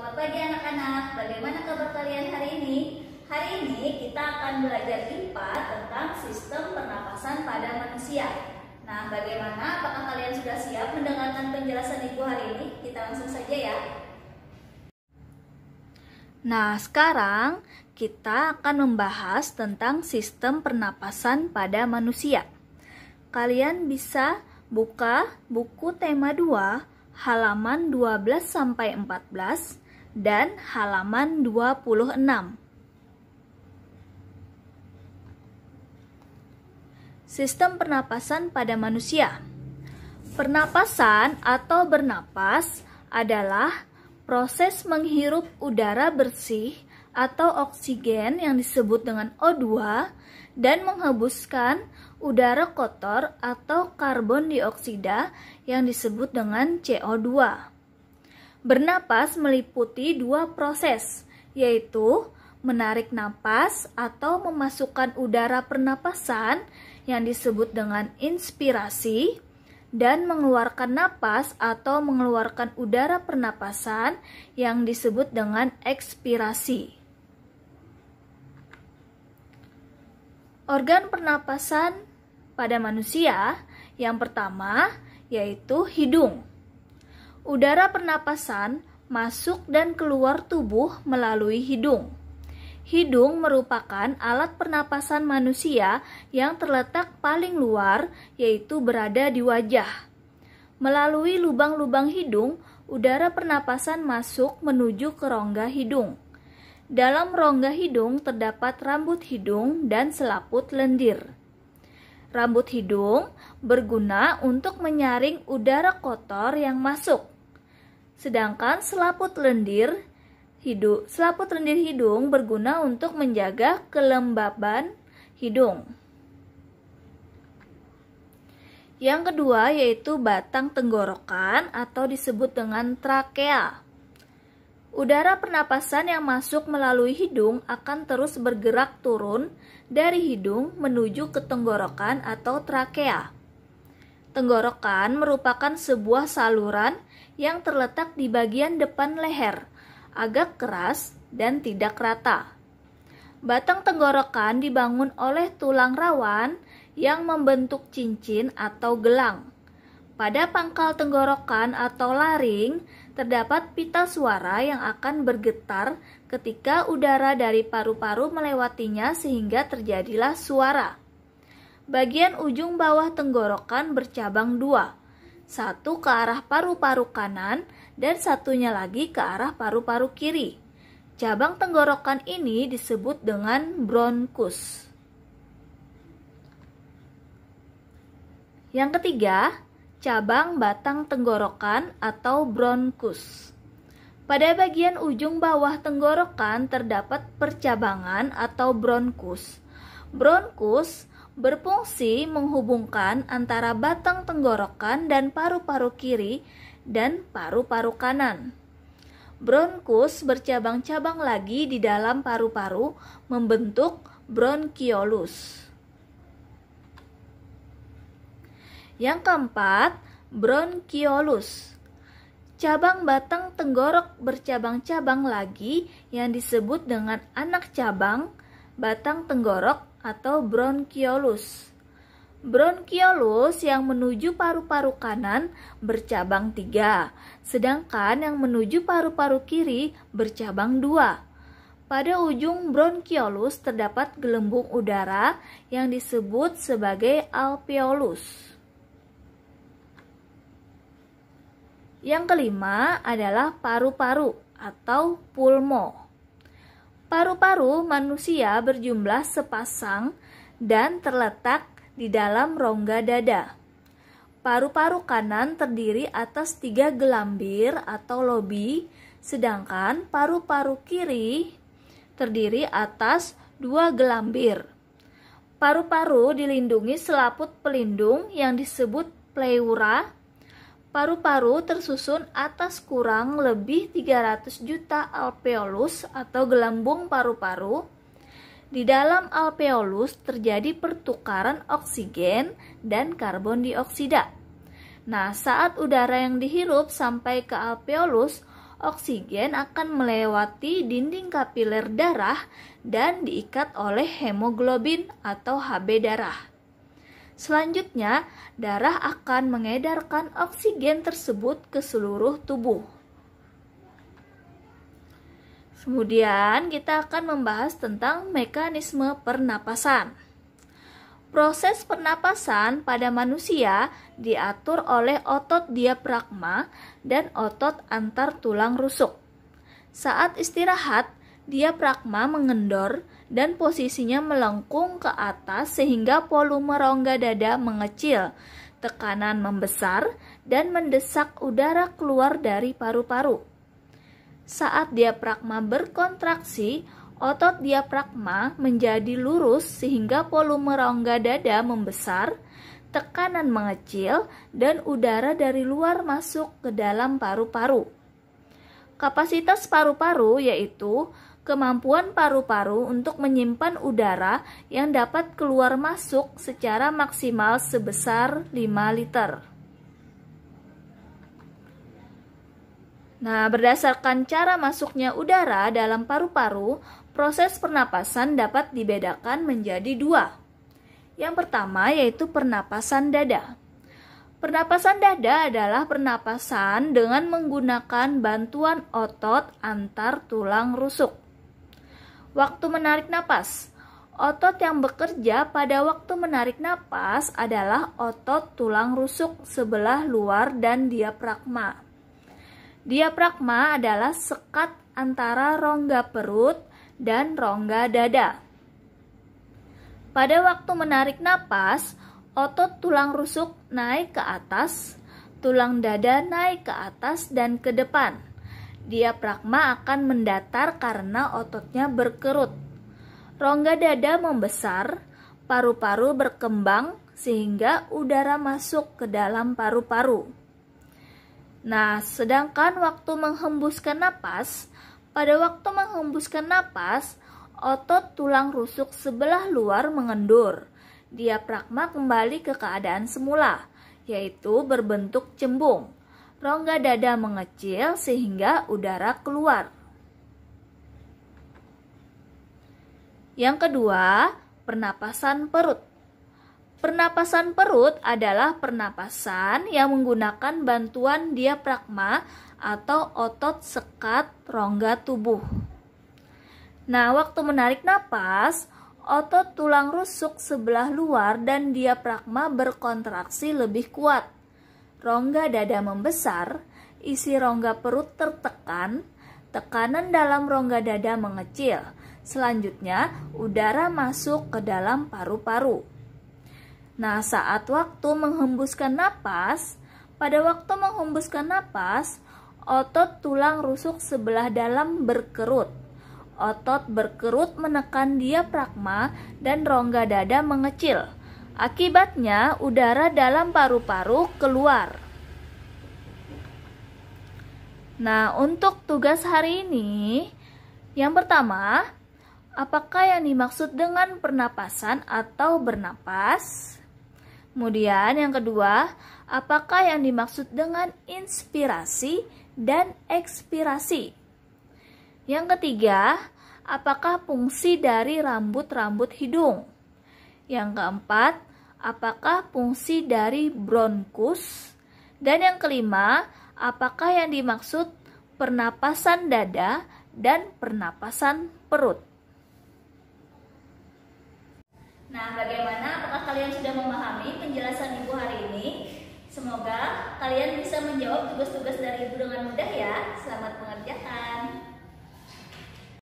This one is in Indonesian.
Selamat pagi anak-anak, bagaimana kabar kalian hari ini? Hari ini kita akan belajar IPA tentang sistem pernapasan pada manusia. Nah, bagaimana? Apakah kalian sudah siap mendengarkan penjelasan Ibu hari ini? Kita langsung saja ya. Nah, sekarang kita akan membahas tentang sistem pernapasan pada manusia. Kalian bisa buka buku tema 2 halaman 12-14 dan halaman 26. Sistem pernapasan pada manusia. Pernapasan atau bernapas adalah proses menghirup udara bersih atau oksigen yang disebut dengan O2 dan menghembuskan udara kotor atau karbon dioksida yang disebut dengan CO2. Bernapas meliputi dua proses, yaitu menarik napas atau memasukkan udara pernapasan yang disebut dengan inspirasi dan mengeluarkan napas atau mengeluarkan udara pernapasan yang disebut dengan ekspirasi. Organ pernapasan pada manusia yang pertama yaitu hidung. Udara pernapasan masuk dan keluar tubuh melalui hidung. Hidung merupakan alat pernapasan manusia yang terletak paling luar, yaitu berada di wajah. Melalui lubang-lubang hidung, udara pernapasan masuk menuju ke rongga hidung. Dalam rongga hidung terdapat rambut hidung dan selaput lendir. Rambut hidung berguna untuk menyaring udara kotor yang masuk. Sedangkan selaput lendir hidung berguna untuk menjaga kelembaban hidung. Yang kedua yaitu batang tenggorokan atau disebut dengan trakea. Udara pernapasan yang masuk melalui hidung akan terus bergerak turun dari hidung menuju ke tenggorokan atau trakea. Tenggorokan merupakan sebuah saluran yang terletak di bagian depan leher, agak keras dan tidak rata. Batang tenggorokan dibangun oleh tulang rawan yang membentuk cincin atau gelang. Pada pangkal tenggorokan atau laring, terdapat pita suara yang akan bergetar ketika udara dari paru-paru melewatinya sehingga terjadilah suara. Bagian ujung bawah tenggorokan bercabang dua, satu ke arah paru-paru kanan dan satunya lagi ke arah paru-paru kiri. Cabang tenggorokan ini disebut dengan bronkus. Yang ketiga, cabang batang tenggorokan atau bronkus. Pada bagian ujung bawah tenggorokan terdapat percabangan atau bronkus. Bronkus berfungsi menghubungkan antara batang tenggorokan dan paru-paru kiri dan paru-paru kanan. Bronkus bercabang-cabang lagi di dalam paru-paru membentuk bronkiolus. Yang keempat, bronkiolus. Cabang batang tenggorok bercabang-cabang lagi yang disebut dengan anak cabang batang tenggorok atau bronkiolus. Bronkiolus yang menuju paru-paru kanan bercabang 3, sedangkan yang menuju paru-paru kiri bercabang 2. Pada ujung bronkiolus terdapat gelembung udara yang disebut sebagai alveolus. Yang kelima adalah paru-paru atau pulmo. Paru-paru manusia berjumlah sepasang dan terletak di dalam rongga dada. Paru-paru kanan terdiri atas 3 gelambir atau lobi, sedangkan paru-paru kiri terdiri atas 2 gelambir. Paru-paru dilindungi selaput pelindung yang disebut pleura. Paru-paru tersusun atas kurang lebih 300 juta alveolus atau gelembung paru-paru. Di dalam alveolus terjadi pertukaran oksigen dan karbon dioksida. Nah, saat udara yang dihirup sampai ke alveolus, oksigen akan melewati dinding kapiler darah dan diikat oleh hemoglobin atau Hb darah. Selanjutnya, darah akan mengedarkan oksigen tersebut ke seluruh tubuh. Kemudian kita akan membahas tentang mekanisme pernapasan. Proses pernapasan pada manusia diatur oleh otot diafragma dan otot antar tulang rusuk. Saat istirahat, diafragma mengendor dan posisinya melengkung ke atas sehingga volume rongga dada mengecil, tekanan membesar, dan mendesak udara keluar dari paru-paru. Saat diafragma berkontraksi, otot diafragma menjadi lurus sehingga volume rongga dada membesar, tekanan mengecil, dan udara dari luar masuk ke dalam paru-paru. Kapasitas paru-paru yaitu kemampuan paru-paru untuk menyimpan udara yang dapat keluar masuk secara maksimal sebesar 5 liter. Nah, berdasarkan cara masuknya udara dalam paru-paru, proses pernapasan dapat dibedakan menjadi 2. Yang pertama yaitu pernapasan dada. Pernapasan dada adalah pernapasan dengan menggunakan bantuan otot antar tulang rusuk. Waktu menarik napas. Otot yang bekerja pada waktu menarik napas adalah otot tulang rusuk sebelah luar dan diafragma. Diafragma adalah sekat antara rongga perut dan rongga dada. Pada waktu menarik napas, otot tulang rusuk naik ke atas, tulang dada naik ke atas dan ke depan. Diafragma akan mendatar karena ototnya berkerut. Rongga dada membesar, paru-paru berkembang sehingga udara masuk ke dalam paru-paru. Nah, sedangkan waktu menghembuskan napas, pada waktu menghembuskan napas, otot tulang rusuk sebelah luar mengendur. Diafragma kembali ke keadaan semula, yaitu berbentuk cembung. Rongga dada mengecil sehingga udara keluar. Yang kedua, pernapasan perut. Pernapasan perut adalah pernapasan yang menggunakan bantuan diafragma atau otot sekat rongga tubuh. Nah, waktu menarik napas, otot tulang rusuk sebelah luar dan diafragma berkontraksi lebih kuat. Rongga dada membesar, isi rongga perut tertekan, tekanan dalam rongga dada mengecil. Selanjutnya, udara masuk ke dalam paru-paru. Nah, saat waktu menghembuskan napas, pada waktu menghembuskan napas, otot tulang rusuk sebelah dalam berkerut. Otot berkerut menekan diafragma dan rongga dada mengecil. Akibatnya, udara dalam paru-paru keluar. Nah, untuk tugas hari ini, yang pertama, apakah yang dimaksud dengan pernapasan atau bernapas? Kemudian yang kedua, apakah yang dimaksud dengan inspirasi dan ekspirasi? Yang ketiga, apakah fungsi dari rambut-rambut hidung? Yang keempat, apakah fungsi dari bronkus? Dan yang kelima, apakah yang dimaksud pernapasan dada dan pernapasan perut? Nah, bagaimana? Apakah kalian sudah memahami penjelasan Ibu hari ini? Semoga kalian bisa menjawab tugas-tugas dari Ibu dengan mudah ya. Selamat mengerjakan.